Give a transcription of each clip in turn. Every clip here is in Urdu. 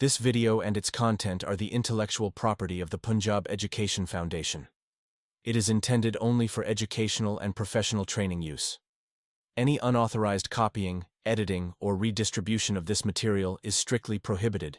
This video and its content are the intellectual property of the Punjab Education Foundation. It is intended only for educational and professional training use. Any unauthorized copying, editing, or redistribution of this material is strictly prohibited.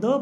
2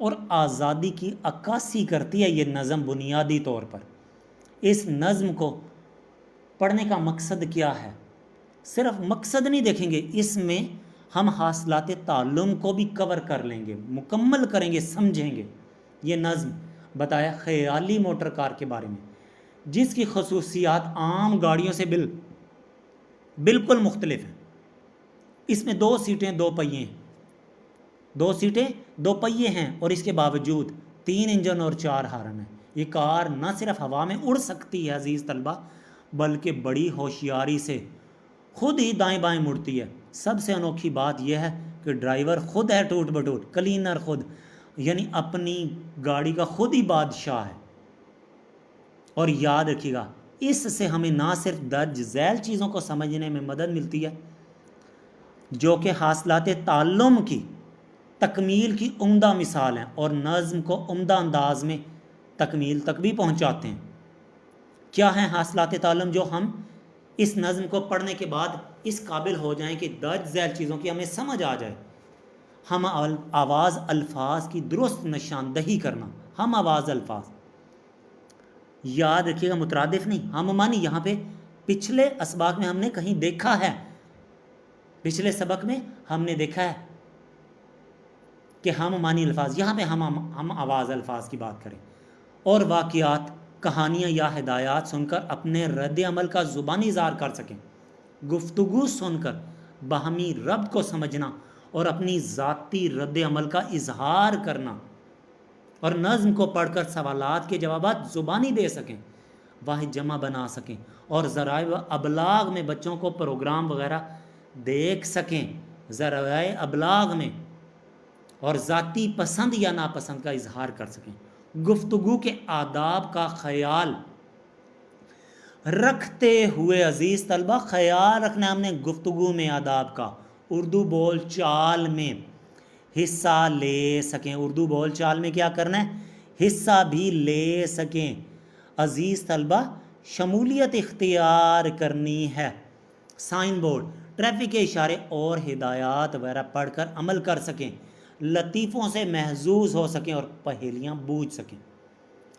اور آزادی کی عکاسی کرتی ہے یہ نظم بنیادی طور پر۔ اس نظم کو پڑھنے کا مقصد کیا ہے؟ صرف مقصد نہیں دیکھیں گے، اس میں ہم حاصلات تعلم کو بھی کور کر لیں گے، مکمل کریں گے، سمجھیں گے۔ یہ نظم بتایا خیالی موٹر کار کے بارے میں، جس کی خصوصیات عام گاڑیوں سے بالکل مختلف ہیں۔ اس میں 2 سیٹیں 2 پہیے ہیں، 2 سیٹیں 2 پہیے ہیں، اور اس کے باوجود 3 انجن اور 4 ہارن ہیں۔ یہ کار نہ صرف ہوا میں اڑ سکتی ہے عزیز طلبہ، بلکہ بڑی ہوشیاری سے خود ہی دائیں بائیں مڑتی ہے۔ سب سے انوکھی بات یہ ہے کہ ڈرائیور خود ہے، ٹوٹ بٹوٹ کلینر خود، یعنی اپنی گاڑی کا خود ہی بادشاہ ہے۔ اور یاد رکھیے گا، اس سے ہمیں نہ صرف درج ذیل چیزوں کو سمجھنے میں مدد ملتی ہے، جو کہ حاصلات تعلم کی تکمیل کی عمدہ مثال ہیں، اور نظم کو عمدہ انداز میں تکمیل تک بھی پہنچاتے ہیں۔ کیا ہیں حاصلات تعلم جو ہم اس نظم کو پڑھنے کے بعد اس قابل ہو جائیں کہ درج ذیل چیزوں کی ہمیں سمجھ آ جائے؟ ہم آواز الفاظ کی درست نشاندہی کرنا، ہم آواز الفاظ، یاد رکھیے گا مترادف نہیں، ہم مانی یہاں پہ پچھلے اسباق میں ہم نے کہیں دیکھا ہے، پچھلے سبق میں ہم نے دیکھا ہے کہ ہم مانی الفاظ، یہاں پہ ہم آواز الفاظ کی بات کریں، اور واقعات، کہانیاں یا ہدایات سن کر اپنے رد عمل کا زبانی اظہار کر سکیں، گفتگو سن کر باہمی ربط کو سمجھنا اور اپنی ذاتی رد عمل کا اظہار کرنا، اور نظم کو پڑھ کر سوالات کے جوابات زبانی دے سکیں، واحد جمع بنا سکیں، اور ذرائع ابلاغ میں بچوں کو پروگرام وغیرہ دیکھ سکیں، ذرائع ابلاغ میں، اور ذاتی پسند یا ناپسند کا اظہار کر سکیں۔ گفتگو کے آداب کا خیال رکھتے ہوئے عزیز طلبہ، خیال رکھنا ہم نے گفتگو میں آداب کا، اردو بول چال میں حصہ لے سکیں، اردو بول چال میں کیا کرنا ہے؟ حصہ بھی لے سکیں عزیز طلبہ، شمولیت اختیار کرنی ہے، سائن بورڈ، ٹریفک کے اشارے اور ہدایات وغیرہ پڑھ کر عمل کر سکیں، لطیفوں سے محظوظ ہو سکیں اور پہیلیاں بوجھ سکیں۔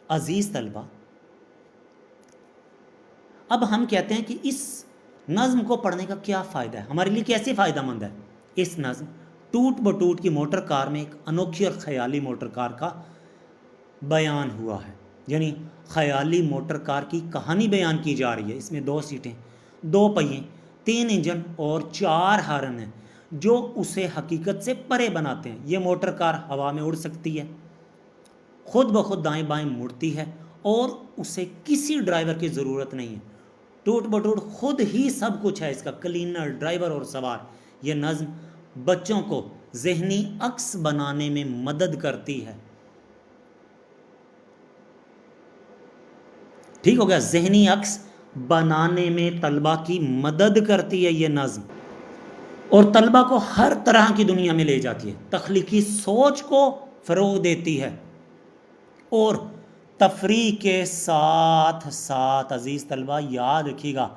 عزیز طلبہ، اب ہم کہتے ہیں کہ اس نظم کو پڑھنے کا کیا فائدہ ہے، ہمارے لیے کیسے فائدہ مند ہے؟ اس نظم ٹوٹ بٹوٹ کی موٹر کار میں ایک انوکھی اور خیالی موٹر کار کا بیان ہوا ہے، یعنی خیالی موٹر کار کی کہانی بیان کی جا رہی ہے۔ اس میں 2 سیٹیں، 2 پہیے، 3 انجن اور 4 ہارن ہیں، جو اسے حقیقت سے پرے بناتے ہیں۔ یہ موٹر کار ہوا میں اڑ سکتی ہے، خود بخود دائیں بائیں مڑتی ہے، اور اسے کسی ڈرائیور کی ضرورت نہیں ہے، ٹوٹ بٹوٹ خود ہی سب کچھ ہے اس کا، کلینر، ڈرائیور اور سوار۔ یہ نظم بچوں کو ذہنی عکس بنانے میں مدد کرتی ہے، ٹھیک ہو گیا، ذہنی عکس بنانے میں طلبہ کی مدد کرتی ہے یہ نظم، اور طلبہ کو ہر طرح کی دنیا میں لے جاتی ہے، تخلیقی سوچ کو فروغ دیتی ہے، اور تفریح کے ساتھ ساتھ عزیز طلبہ یاد رکھیے گا،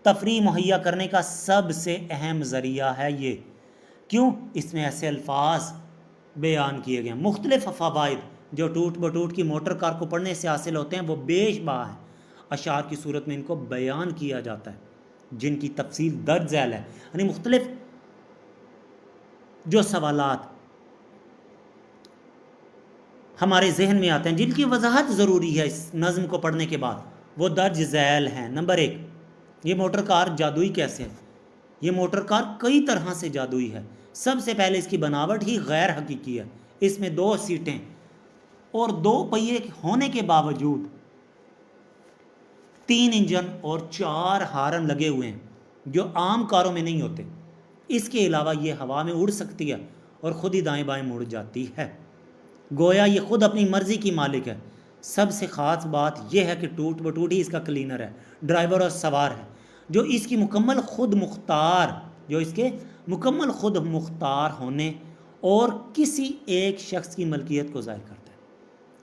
تفریح مہیا کرنے کا سب سے اہم ذریعہ ہے یہ۔ کیوں؟ اس میں ایسے الفاظ بیان کیے گئے ہیں، مختلف فوائد جو ٹوٹ بٹوٹ کی موٹر کار کو پڑھنے سے حاصل ہوتے ہیں وہ بے شمار ہیں، اشعار کی صورت میں ان کو بیان کیا جاتا ہے، جن کی تفصیل درج ذیل ہے، یعنی مختلف جو سوالات ہمارے ذہن میں آتے ہیں، جن کی وضاحت ضروری ہے اس نظم کو پڑھنے کے بعد، وہ درج ذیل ہیں۔ نمبر 1، یہ موٹر کار جادوئی کیسے ہے؟ یہ موٹر کار کئی طرح سے جادوئی ہے۔ سب سے پہلے اس کی بناوٹ ہی غیر حقیقی ہے، اس میں 2 سیٹیں اور 2 پہیے ہونے کے باوجود 3 انجن اور 4 ہارن لگے ہوئے ہیں، جو عام کاروں میں نہیں ہوتے۔ اس کے علاوہ یہ ہوا میں اڑ سکتی ہے اور خود ہی دائیں بائیں مڑ جاتی ہے، گویا یہ خود اپنی مرضی کی مالک ہے۔ سب سے خاص بات یہ ہے کہ ٹوٹ بٹوٹ ہی اس کا کلینر ہے، ڈرائیور اور سوار ہے، جو اس کی مکمل خود مختار ہونے اور کسی ایک شخص کی ملکیت کو ظاہر کرتا ہے۔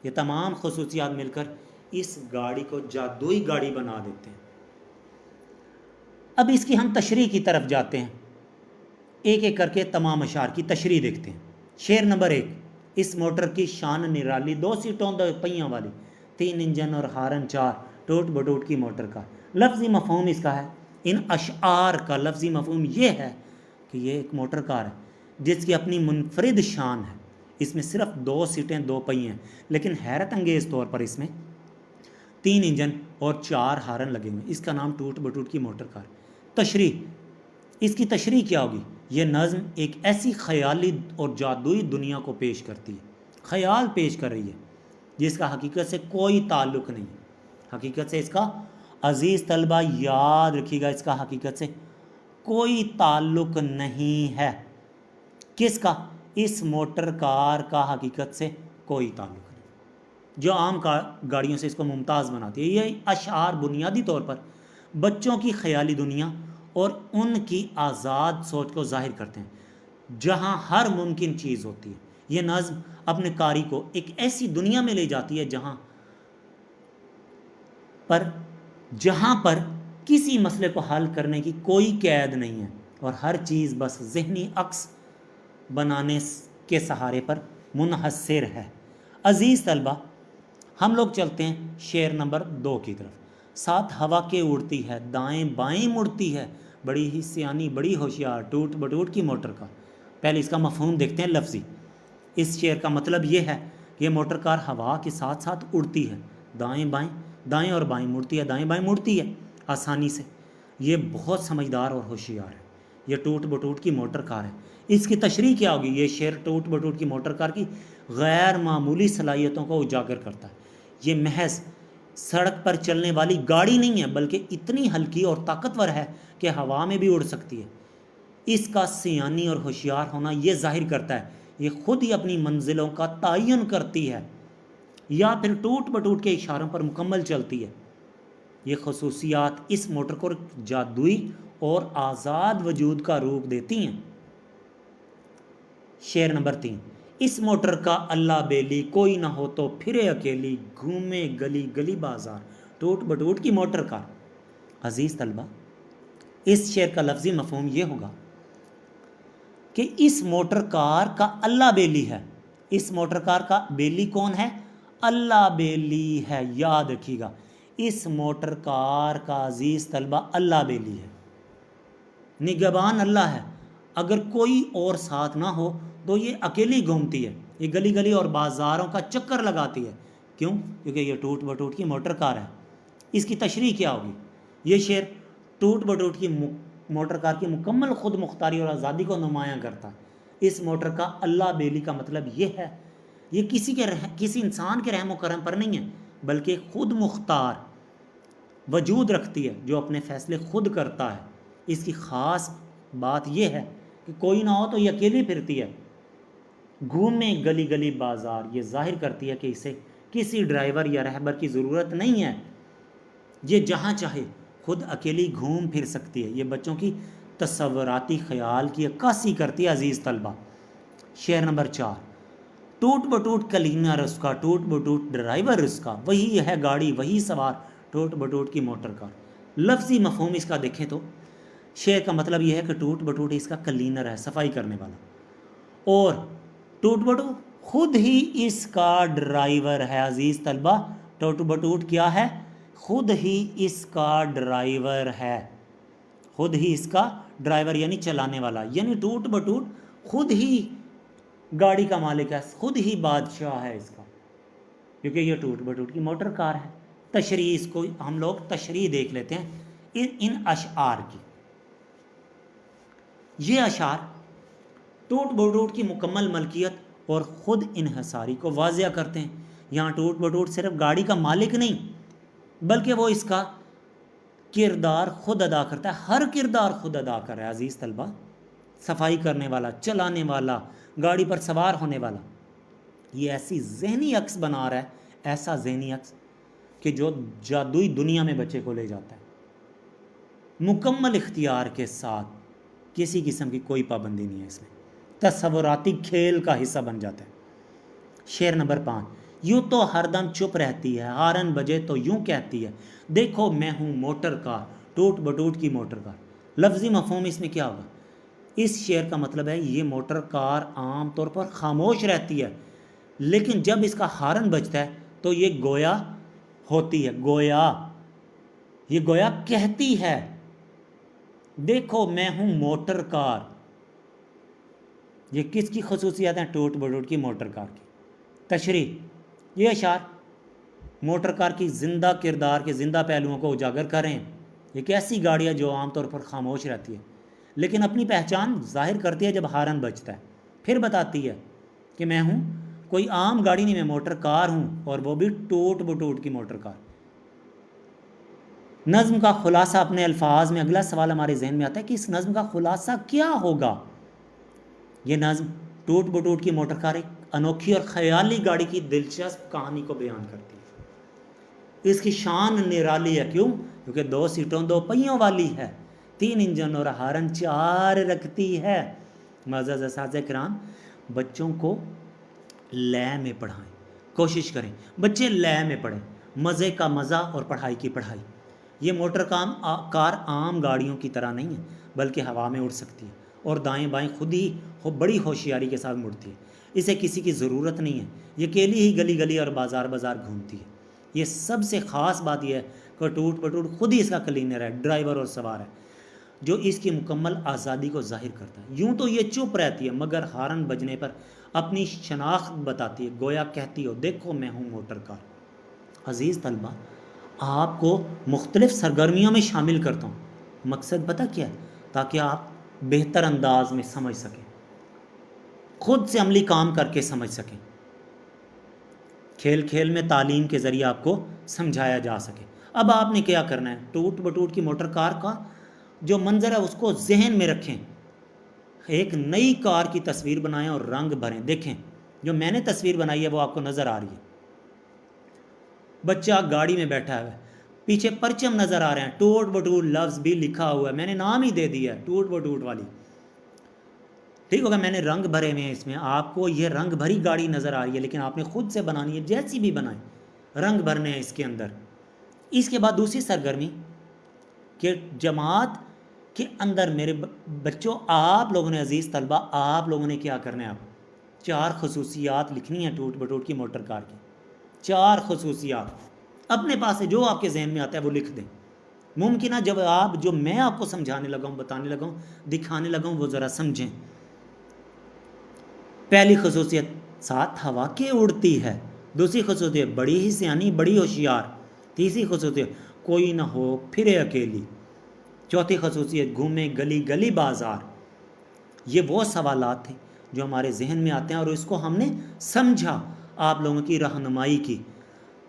یہ تمام خصوصیات مل کر اس گاڑی کو جادوئی گاڑی بنا دیتے ہیں۔ اب اس کی ہم تشریح کی طرف جاتے ہیں، ایک ایک کر کے تمام اشعار کی تشریح دیکھتے ہیں۔ شعر نمبر 1، اس موٹر کی شان نرالی، 2 سیٹوں 2 پہیوں والی، 3 انجن اور ہارن 4، ٹوٹ بٹوٹ کی موٹر کار۔ لفظی مفہوم اس کا ہے، ان اشعار کا لفظی مفہوم یہ ہے کہ یہ ایک موٹر کار ہے جس کی اپنی منفرد شان ہے، اس میں صرف 2 سیٹیں 2 پہیے ہیں، لیکن حیرت انگیز طور پر اس میں 3 انجن اور 4 ہارن لگے ہوئے ہیں۔ اس کا نام ٹوٹ بٹوٹ کی موٹر کار۔ تشریح، اس کی تشریح کیا ہوگی؟ یہ نظم ایک ایسی خیالی اور جادوئی دنیا کو پیش کرتی ہے، خیال پیش کر رہی ہے جس کا حقیقت سے کوئی تعلق نہیں ہے۔ حقیقت سے اس کا، عزیز طلبہ یاد رکھیے گا، اس کا حقیقت سے کوئی تعلق نہیں ہے۔ کس کا؟ اس موٹر کار کا حقیقت سے کوئی تعلق نہیں، جو عام گاڑیوں سے اس کو ممتاز بناتی ہے۔ یہ اشعار بنیادی طور پر بچوں کی خیالی دنیا اور ان کی آزاد سوچ کو ظاہر کرتے ہیں جہاں ہر ممکن چیز ہوتی ہے۔ یہ نظم اپنے قاری کو ایک ایسی دنیا میں لے جاتی ہے جہاں پر کسی مسئلے کو حل کرنے کی کوئی قید نہیں ہے اور ہر چیز بس ذہنی عکس بنانے کے سہارے پر منحصر ہے۔ عزیز طلبہ، ہم لوگ چلتے ہیں شعر نمبر 2 کی طرف۔ ساتھ ہوا کے اڑتی ہے، دائیں بائیں مڑتی ہے، بڑی ہی سیانی بڑی ہوشیار، ٹوٹ بٹوٹ کی موٹر کار۔ پہلے اس کا مفہوم دیکھتے ہیں لفظی۔ اس شعر کا مطلب یہ ہے کہ یہ موٹر کار ہوا کے ساتھ ساتھ اڑتی ہے، دائیں بائیں، دائیں اور بائیں مڑتی ہے، دائیں بائیں مڑتی ہے آسانی سے۔ یہ بہت سمجھدار اور ہوشیار ہے، یہ ٹوٹ بٹوٹ کی موٹر کار ہے۔ اس کی تشریح کیا ہوگی؟ یہ شعر ٹوٹ بٹوٹ کی موٹر کار کی غیر معمولی صلاحیتوں کو اجاگر کرتا ہے۔ یہ محض سڑک پر چلنے والی گاڑی نہیں ہے، بلکہ اتنی ہلکی اور طاقتور ہے کہ ہوا میں بھی اڑ سکتی ہے۔ اس کا سیانی اور ہوشیار ہونا یہ ظاہر کرتا ہے یہ خود ہی اپنی منزلوں کا تعین کرتی ہے یا پھر ٹوٹ بٹوٹ کے اشاروں پر مکمل چلتی ہے۔ یہ خصوصیات اس موٹر کو جادوئی اور آزاد وجود کا روپ دیتی ہیں۔ شعر نمبر 3، اس موٹر کا اللہ بیلی، کوئی نہ ہو تو پھرے اکیلی، گھومے گلی گلی بازار، ٹوٹ بٹوٹ کی موٹر کار۔ عزیز طلبہ، اس شعر کا لفظی مفہوم یہ ہوگا کہ اس موٹر کار کا اللہ بیلی ہے۔ اس موٹر کار کا بیلی کون ہے؟ اللہ بیلی ہے، یاد رکھیے گا۔ اس موٹر کار کا عزیز طلبہ اللہ بیلی ہے، نگہبان اللہ ہے۔ اگر کوئی اور ساتھ نہ ہو تو یہ اکیلی گھومتی ہے، یہ گلی گلی اور بازاروں کا چکر لگاتی ہے۔ کیوں؟ کیونکہ یہ ٹوٹ بٹوٹ کی موٹر کار ہے۔ اس کی تشریح کیا ہوگی؟ یہ شعر ٹوٹ بٹوٹ کی موٹر کار کی مکمل خود مختاری اور آزادی کو نمایاں کرتا ہے۔ اس موٹر کا اللہ بیلی کا مطلب یہ ہے یہ کسی انسان کے رحم و کرم پر نہیں ہے، بلکہ خود مختار وجود رکھتی ہے جو اپنے فیصلے خود کرتا ہے۔ اس کی خاص بات یہ ہے کہ کوئی نہ ہو تو یہ اکیلی پھرتی ہے، گھومے گلی گلی بازار، یہ ظاہر کرتی ہے کہ اسے کسی ڈرائیور یا رہبر کی ضرورت نہیں ہے، یہ جہاں چاہے خود اکیلی گھوم پھر سکتی ہے۔ یہ بچوں کی تصوراتی خیال کی عکاسی کرتی ہے۔ عزیز طلبہ، شعر نمبر 4، ٹوٹ بٹوٹ کلینر اس کا، ٹوٹ بٹوٹ ڈرائیور اس کا، وہی ہے گاڑی وہی سوار، ٹوٹ بٹوٹ کی موٹر کار۔ لفظی مفہوم اس کا دیکھیں تو شعر کا مطلب یہ ہے کہ ٹوٹ بٹوٹ اس کا کلینر ہے، صفائی کرنے والا، اور ٹوٹ بٹوٹ خود ہی اس کا ڈرائیور ہے۔ عزیز طلبہ، ٹوٹ بٹوٹ کیا ہے؟ خود ہی اس کا ڈرائیور ہے، خود ہی اس کا ڈرائیور یعنی چلانے والا، یعنی ٹوٹ بٹوٹ خود ہی گاڑی کا مالک ہے، خود ہی بادشاہ ہے اس کا، کیونکہ یہ ٹوٹ بٹوٹ کی موٹر کار ہے۔ تشریح، اس کو ہم لوگ تشریح دیکھ لیتے ہیں ان اشعار کی۔ یہ اشعار ٹوٹ بٹوٹ کی مکمل ملکیت اور خود انحصاری کو واضح کرتے ہیں۔ یہاں ٹوٹ بٹوٹ صرف گاڑی کا مالک نہیں بلکہ وہ اس کا کردار خود ادا کرتا ہے، ہر کردار خود ادا کر رہا ہے۔ عزیز طلبہ، صفائی کرنے والا، چلانے والا، گاڑی پر سوار ہونے والا، یہ ایسی ذہنی عکس بنا رہا ہے، ایسا ذہنی عکس کہ جو جادوئی دنیا میں بچے کو لے جاتا ہے، مکمل اختیار کے ساتھ، کسی قسم کی کوئی پابندی نہیں ہے اس میں، تصوراتی کھیل کا حصہ بن جاتا ہے۔ شعر نمبر 5، یوں تو ہر دم چپ رہتی ہے، ہارن بجے تو یوں کہتی ہے، دیکھو میں ہوں موٹر کار، ٹوٹ بٹوٹ کی موٹر کار۔ لفظی مفہوم اس میں کیا ہوگا؟ اس شعر کا مطلب ہے یہ موٹر کار عام طور پر خاموش رہتی ہے، لیکن جب اس کا ہارن بجتا ہے تو یہ گویا ہوتی ہے، گویا، یہ گویا کہتی ہے دیکھو میں ہوں موٹر کار۔ یہ کس کی خصوصیات ہیں؟ ٹوٹ بٹوٹ کی موٹر کار کی تشریح۔ یہ اشعار موٹر کار کی زندہ کردار کے زندہ پہلوؤں کو اجاگر کر رہے ہیں۔ ایک ایسی گاڑی ہے جو عام طور پر خاموش رہتی ہے لیکن اپنی پہچان ظاہر کرتی ہے جب ہارن بجتا ہے، پھر بتاتی ہے کہ میں ہوں کوئی عام گاڑی نہیں، میں موٹر کار ہوں، اور وہ بھی ٹوٹ بٹوٹ کی موٹر کار۔ نظم کا خلاصہ اپنے الفاظ میں، اگلا سوال ہمارے ذہن میں آتا ہے کہ اس نظم کا خلاصہ کیا ہوگا؟ یہ نظم ٹوٹ بٹوٹ کی موٹر کار ایک انوکھی اور خیالی گاڑی کی دلچسپ کہانی کو بیان کرتی ہے۔ اس کی شان نرالی ہے، کیوں؟ کیونکہ 2 سیٹوں 2 پہیوں والی ہے، 3 انجن اور ہارن 4 رکھتی ہے۔ معزز اساتذہ کرام، بچوں کو لے میں پڑھائیں، کوشش کریں بچے لے میں پڑھیں، مزے کا مزہ اور پڑھائی کی پڑھائی۔ یہ موٹر کار عام گاڑیوں کی طرح نہیں ہے بلکہ ہوا میں اڑ سکتی ہے اور دائیں بائیں خود ہی بڑی ہوشیاری کے ساتھ مڑتی ہے۔ اسے کسی کی ضرورت نہیں ہے، یہ اکیلی ہی گلی گلی اور بازار بازار گھومتی ہے۔ یہ سب سے خاص بات یہ ہے کہ ٹوٹ بٹوٹ خود ہی اس کا کلینر ہے، ڈرائیور اور سوار ہے، جو اس کی مکمل آزادی کو ظاہر کرتا ہے۔ یوں تو یہ چپ رہتی ہے مگر ہارن بجنے پر اپنی شناخت بتاتی ہے، گویا کہتی ہو دیکھو میں ہوں موٹر کار۔ عزیز طلبہ، آپ کو مختلف سرگرمیوں میں شامل کرتا ہوں، مقصد پتہ کیا ہے؟ تاکہ آپ بہتر انداز میں سمجھ سکیں، خود سے عملی کام کر کے سمجھ سکیں، کھیل کھیل میں تعلیم کے ذریعے آپ کو سمجھایا جا سکے۔ اب آپ نے کیا کرنا ہے؟ ٹوٹ بٹوٹ کی موٹر کار کا جو منظر ہے اس کو ذہن میں رکھیں، ایک نئی کار کی تصویر بنائیں اور رنگ بھریں۔ دیکھیں جو میں نے تصویر بنائی ہے وہ آپ کو نظر آ رہی ہے۔ بچہ گاڑی میں بیٹھا ہے، پیچھے پرچم نظر آ رہے ہیں، ٹوٹ بٹوٹ لفظ بھی لکھا ہوا ہے، میں نے نام ہی دے دیا ہے ٹوٹ بٹوٹ والی، ٹھیک ہوگا۔ میں نے رنگ بھرے ہوئے ہیں، اس میں آپ کو یہ رنگ بھری گاڑی نظر آ رہی ہے لیکن آپ نے خود سے بنانی ہے، جیسی بھی بنائیں، رنگ بھرنے ہیں اس کے اندر۔ اس کے بعد دوسری سرگرمی کہ جماعت کے اندر میرے بچوں، آپ لوگوں نے، عزیز طلبہ، آپ لوگوں نے کیا کرنا ہے؟ آپ 4 خصوصیات لکھنی ہیں ٹوٹ بٹوٹ کی موٹر کار کی، 4 خصوصیات اپنے پاس ہے، جو آپ کے ذہن میں آتا ہے وہ لکھ دیں۔ ممکنہ جب آپ جو میں آپ کو سمجھانے لگا ہوں، بتانے لگا ہوں، دکھانے لگا ہوں، وہ ذرا سمجھیں۔ پہلی خصوصیت 7 ہوا کے اڑتی ہے، دوسری خصوصیت بڑی ہی سیانی، بڑی ہوشیار، تیسری خصوصیت کوئی نہ ہو پھرے اکیلی، چوتھی خصوصیت گھومے گلی گلی بازار۔ یہ وہ سوالات تھے جو ہمارے ذہن میں آتے ہیں اور اس کو ہم نے سمجھا، آپ لوگوں کی رہنمائی کی۔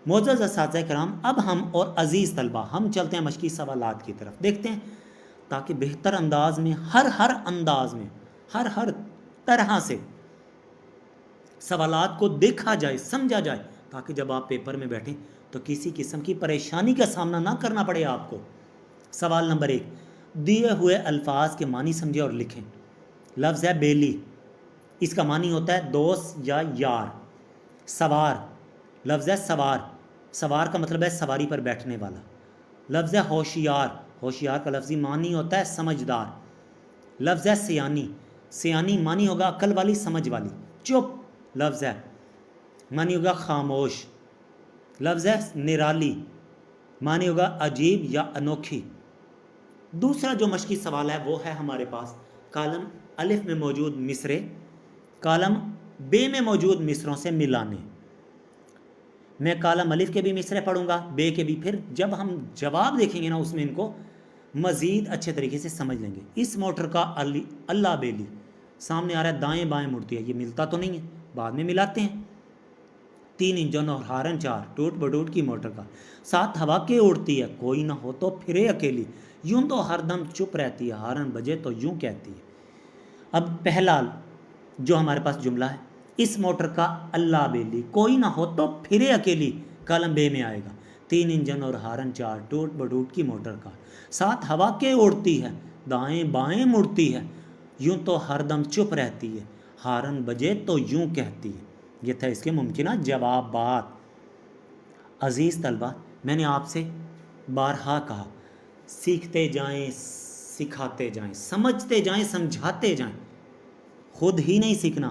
معزز اساتذہ کرام، اب ہم اور عزیز طلبہ ہم چلتے ہیں مشقی سوالات کی طرف، دیکھتے ہیں تاکہ بہتر انداز میں، ہر انداز میں، ہر طرح سے سوالات کو دیکھا جائے، سمجھا جائے، تاکہ جب آپ پیپر میں بیٹھیں تو کسی قسم کی پریشانی کا سامنا نہ کرنا پڑے آپ کو۔ سوال نمبر 1، دیے ہوئے الفاظ کے معنی سمجھے اور لکھیں۔ لفظ ہے بیلی، اس کا معنی ہوتا ہے دوست یا یار۔ سوار، لفظ ہے سوار، سوار کا مطلب ہے سواری پر بیٹھنے والا۔ لفظ ہے ہوشیار، ہوشیار کا لفظی معنی ہوتا ہے سمجھدار۔ لفظ ہے سیانی، سیانی معنی ہوگا عقل والی، سمجھ والی۔ چپ لفظ ہے، معنی ہوگا خاموش۔ لفظ ہے نرالی، معنی ہوگا عجیب یا انوکھی۔ دوسرا جو مشقی سوال ہے وہ ہے ہمارے پاس کالم الف میں موجود مصرے کالم بے میں موجود مصروں سے ملانے۔ میں کالم الف کے بھی مصرے پڑھوں گا، بے کے بھی، پھر جب ہم جواب دیکھیں گے نا اس میں ان کو مزید اچھے طریقے سے سمجھ لیں گے۔ اس موٹر کا اللہ بیلی سامنے آ رہا ہے، دائیں بائیں مڑتی ہے، یہ ملتا تو نہیں ہے، بعد میں ملاتے ہیں۔ 3 انجن اور ہارن 4، ٹوٹ بٹوٹ کی موٹر کا۔ 7 ہوا کے اڑتی ہے، کوئی نہ ہو تو پھرے اکیلی، یوں تو ہر دم چپ رہتی ہے، ہارن بجے تو یوں کہتی ہے۔ اب پہلا جو ہمارے پاس جملہ ہے، اس موٹر کا اللہ بیلی، کوئی نہ ہو تو پھرے اکیلی، کالم بے میں آئے گا۔ 3 انجن اور ہارن 4، ٹوٹ بٹوٹ کی موٹر کا۔ 7 ہوا کے اڑتی ہے، دائیں بائیں مڑتی ہے، یوں تو ہر دم چپ رہتی ہے، ہارن بجے تو یوں کہتی ہے۔ یہ تھا اس کے ممکنہ جوابات۔ عزیز طلبہ، میں نے آپ سے بارہا کہا، سیکھتے جائیں، سکھاتے جائیں، سمجھتے جائیں، سمجھاتے جائیں، خود ہی نہیں سیکھنا،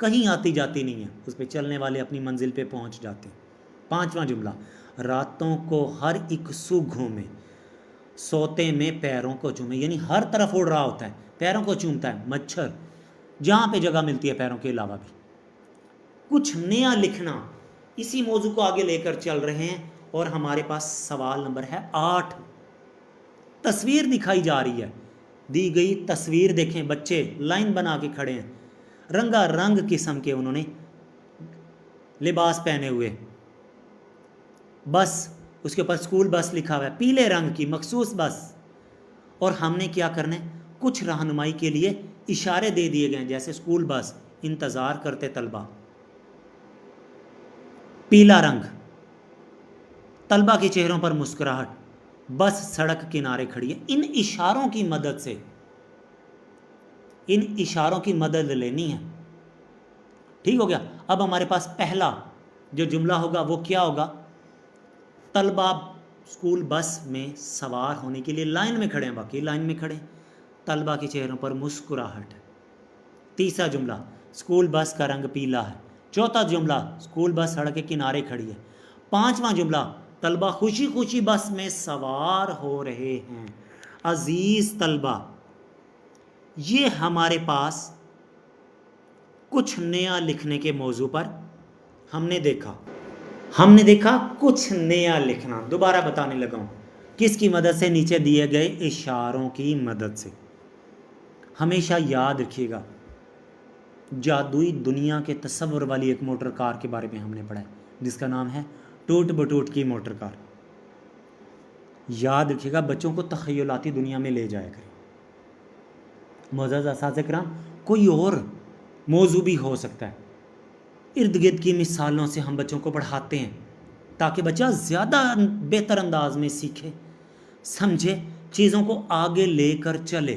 کہیں آتی جاتی نہیں ہے، اس پہ چلنے والے اپنی منزل پہ پہنچ جاتے ہیں۔ 5واں جملہ، راتوں کو ہر ایک سو گھومے، سوتے میں پیروں کو چومے، یعنی ہر طرف اڑ رہا ہوتا ہے، پیروں کو چومتا ہے مچھر، جہاں پہ جگہ ملتی ہے پیروں کے علاوہ بھی۔ کچھ نیا لکھنا، اسی موضوع کو آگے لے کر چل رہے ہیں، اور ہمارے پاس سوال نمبر ہے 8۔ تصویر دکھائی جا رہی ہے، دی گئی تصویر دیکھیں، بچے لائن بنا کے کھڑے ہیں، رنگا رنگ قسم کے انہوں نے لباس پہنے ہوئے، بس اس کے اوپر اسکول بس لکھا ہوا ہے، پیلے رنگ کی مخصوص بس، اور ہم نے کیا کرنا ہے، کچھ رہنمائی کے لیے اشارے دے دیے گئے، جیسے اسکول بس، انتظار کرتے طلبہ، پیلا رنگ، طلبہ کے چہروں پر مسکراہٹ، بس سڑک کنارے کھڑی ہے۔ ان اشاروں کی مدد سے، ان اشاروں کی مدد لینی ہے، ٹھیک ہو گیا۔ اب ہمارے پاس پہلا جو جملہ ہوگا وہ کیا ہوگا، طلبہ اسکول بس میں سوار ہونے کے لیے لائن میں کھڑے ہیں، باقی لائن میں کھڑے ہیں، طلبہ کے چہروں پر مسکراہٹ ہے۔ تیسرا جملہ، اسکول بس کا رنگ پیلا ہے۔ چوتھا جملہ، اسکول بس سڑک کے کنارے کھڑی ہے۔ 5واں جملہ، طلبہ خوشی خوشی بس میں سوار ہو رہے ہیں۔ عزیز طلبہ، یہ ہمارے پاس کچھ نیا لکھنے کے موضوع پر ہم نے دیکھا کچھ نیا لکھنا۔ دوبارہ بتانے لگا ہوں، کس کی مدد سے؟ نیچے دیے گئے اشاروں کی مدد سے۔ ہمیشہ یاد رکھیے گا، جادوئی دنیا کے تصور والی ایک موٹر کار کے بارے میں ہم نے پڑھا ہے، جس کا نام ہے ٹوٹ بٹوٹ کی موٹر کار۔ یاد رکھیے گا، بچوں کو تخیلاتی دنیا میں لے جایا کریں۔ معزز اساتذہ کرام، کوئی اور موضوع بھی ہو سکتا ہے، ارد گرد کی مثالوں سے ہم بچوں کو پڑھاتے ہیں تاکہ بچہ زیادہ بہتر انداز میں سیکھے، سمجھے، چیزوں کو آگے لے کر چلے۔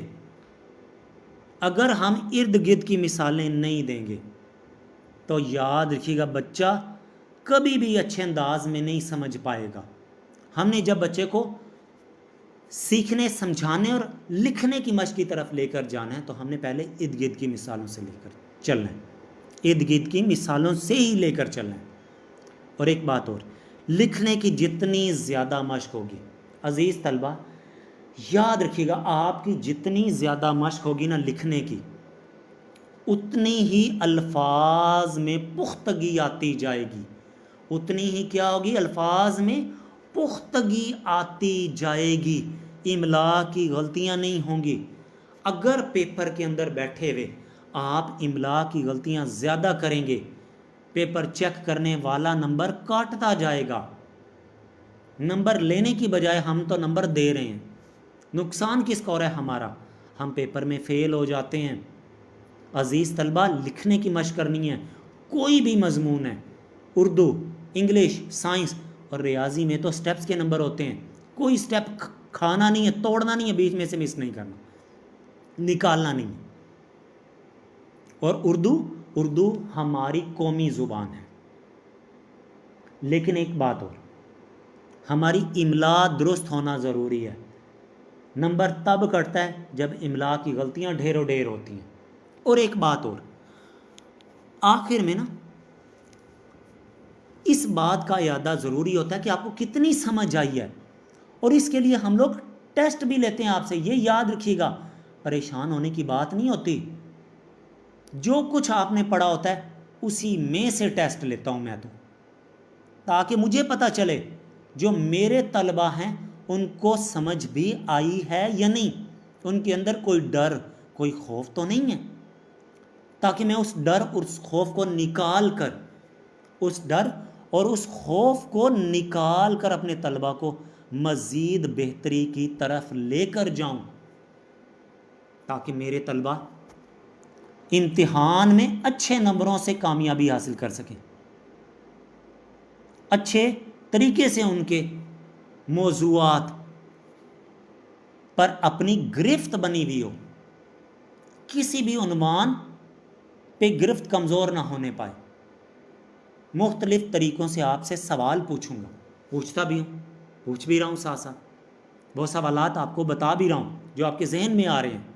اگر ہم ارد گرد کی مثالیں نہیں دیں گے تو یاد رکھیے گا، بچہ کبھی بھی اچھے انداز میں نہیں سمجھ پائے گا۔ ہم نے جب بچے کو سیکھنے، سمجھانے اور لکھنے کی مشق کی طرف لے کر جانا ہے تو ہم نے پہلے ارد گرد کی مثالوں سے لے کر چلنا ہے، ارد گرد کی مثالوں سے ہی لے کر چلنا ہے۔ اور ایک بات اور، لکھنے کی جتنی زیادہ مشق ہوگی، عزیز طلبہ یاد رکھیے گا، آپ کی جتنی زیادہ مشق ہوگی نا لکھنے کی، اتنی ہی الفاظ میں پختگی آتی جائے گی، اتنی ہی کیا ہوگی، الفاظ میں پختگی آتی جائے گی، املا کی غلطیاں نہیں ہوں گی۔ اگر پیپر کے اندر بیٹھے ہوئے آپ املا کی غلطیاں زیادہ کریں گے، پیپر چیک کرنے والا نمبر کاٹتا جائے گا، نمبر لینے کی بجائے ہم تو نمبر دے رہے ہیں۔ نقصان کس کا ہو رہا ہے؟ ہمارا، ہم پیپر میں فیل ہو جاتے ہیں۔ عزیز طلبہ، لکھنے کی مشق کرنی ہے، کوئی بھی مضمون ہے، اردو، انگلش، سائنس اور ریاضی میں تو سٹیپس کے نمبر ہوتے ہیں، کوئی سٹیپ کھانا نہیں ہے، توڑنا نہیں ہے، بیچ میں سے مس نہیں کرنا، نکالنا نہیں ہے۔ اور اردو ہماری قومی زبان ہے، لیکن ایک بات اور، ہماری املا درست ہونا ضروری ہے۔ نمبر تب کٹتا ہے جب املا کی غلطیاں ڈھیروں ڈھیر ہوتی ہیں۔ اور ایک بات اور، آخر میں نا اس بات کا اعادہ ضروری ہوتا ہے کہ آپ کو کتنی سمجھ آئی ہے، اور اس کے لیے ہم لوگ ٹیسٹ بھی لیتے ہیں آپ سے۔ یہ یاد رکھیے گا، پریشان ہونے کی بات نہیں ہوتی، جو کچھ آپ نے پڑھا ہوتا ہے اسی میں سے ٹیسٹ لیتا ہوں میں تو، تاکہ مجھے پتہ چلے جو میرے طلبہ ہیں ان کو سمجھ بھی آئی ہے یا نہیں، ان کے اندر کوئی ڈر، کوئی خوف تو نہیں ہے، تاکہ میں اس ڈر اور اس خوف کو نکال کر، اس ڈر اور اس خوف کو نکال کر اپنے طلبہ کو مزید بہتری کی طرف لے کر جاؤں، تاکہ میرے طلبہ امتحان میں اچھے نمبروں سے کامیابی حاصل کر سکیں، اچھے طریقے سے ان کے موضوعات پر اپنی گرفت بنی ہوئی ہو، کسی بھی عنوان پہ گرفت کمزور نہ ہونے پائے۔ مختلف طریقوں سے آپ سے سوال پوچھوں گا، پوچھتا بھی ہوں، پوچھ بھی رہا ہوں، ساتھ ساتھ وہ سوالات آپ کو بتا بھی رہا ہوں جو آپ کے ذہن میں آ رہے ہیں۔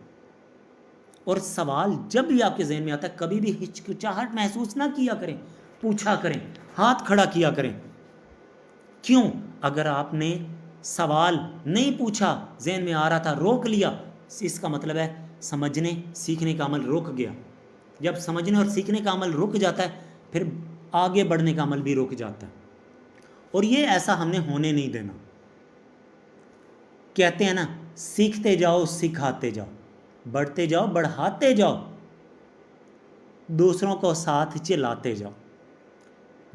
اور سوال جب بھی آپ کے ذہن میں آتا ہے کبھی بھی ہچکچاہٹ محسوس نہ کیا کریں، پوچھا کریں، ہاتھ کھڑا کیا کریں. کیوں؟ اگر آپ نے سوال نہیں پوچھا، ذہن میں آ رہا تھا، روک لیا، اس کا مطلب ہے سمجھنے سیکھنے کا عمل رک گیا. جب سمجھنے اور سیکھنے کا عمل رک جاتا ہے پھر آگے بڑھنے کا عمل بھی رک جاتا ہے، اور یہ ایسا ہم نے ہونے نہیں دینا. کہتے ہیں نا، سیکھتے جاؤ سکھاتے جاؤ، بڑھتے جاؤ بڑھاتے جاؤ، دوسروں کو ساتھ چلاتے جاؤ،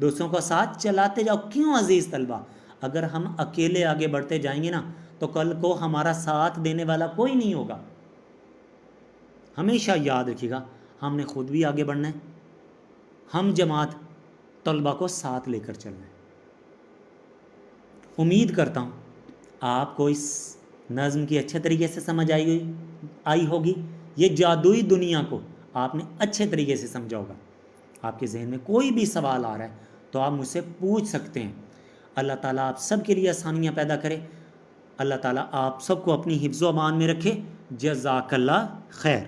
دوسروں کو ساتھ چلاتے جاؤ. کیوں عزیز طلبہ؟ اگر ہم اکیلے آگے بڑھتے جائیں گے نا تو کل کو ہمارا ساتھ دینے والا کوئی نہیں ہوگا. ہمیشہ یاد رکھیے گا، ہم نے خود بھی آگے بڑھنا ہے، ہم جماعت طلبہ کو ساتھ لے کر چلنا ہے. امید کرتا ہوں آپ کو اس نظم کی اچھے طریقے سے سمجھ آئی ہوگی. یہ جادوئی دنیا کو آپ نے اچھے طریقے سے سمجھا ہوگا. آپ کے ذہن میں کوئی بھی سوال آ رہا ہے تو آپ مجھ سے پوچھ سکتے ہیں. اللہ تعالیٰ آپ سب کے لیے آسانیاں پیدا کرے. اللہ تعالیٰ آپ سب کو اپنی حفظ و امان میں رکھے. جزاک اللہ خیر.